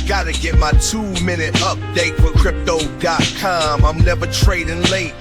Gotta get my 2-minute update with crypto.com. I'm never trading late.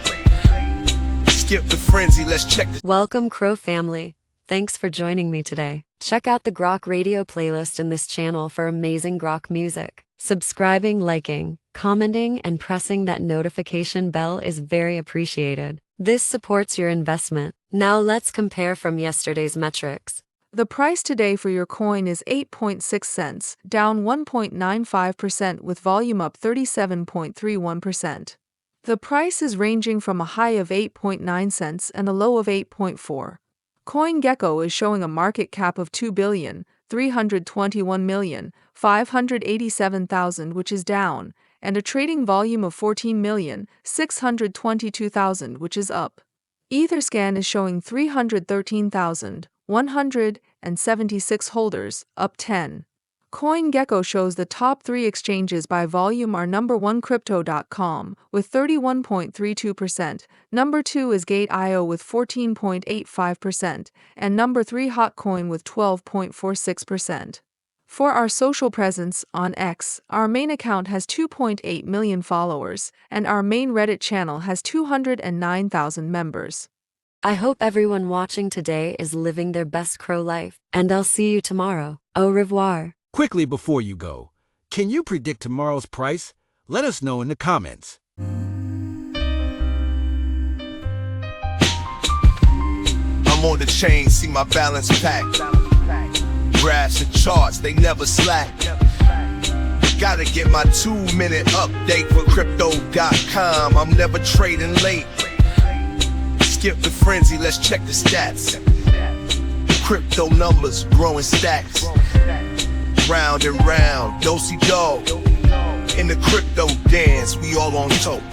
Skip the frenzy, let's check the... Welcome, CRO family. Thanks for joining me today. Check out the GROKRadio playlist in this channel for amazing Grok music. Subscribing, liking, commenting, and pressing that notification bell is very appreciated. This supports your investment. Now let's compare from yesterday's metrics. The price today for your coin is 8.6 cents, down 1.95% with volume up 37.31%. The price is ranging from a high of 8.9 cents and a low of 8.4. CoinGecko is showing a market cap of 2,321,587,000, which is down, and a trading volume of 14,622,000, which is up. Etherscan is showing 313,176 holders, up 10. CoinGecko shows the top 3 exchanges by volume are number 1 Crypto.com with 31.32%, number 2 is Gate.io with 14.85%, and number 3 Hotcoin with 12.46%. For our social presence on X, our main account has 2.8 million followers, and our main Reddit channel has 209,000 members. I hope everyone watching today is living their best CRO life, and I'll see you tomorrow. Au revoir. Quickly before you go, can you predict tomorrow's price? Let us know in the comments. I'm on the chain, see my balance packed. Graphs and charts, they never slack. Gotta get my 2-minute update with crypto.com. I'm never trading late. Skip the frenzy, let's check the stats. Crypto numbers, growing stacks. Round and round, do-si-do. In the crypto dance, we all on top.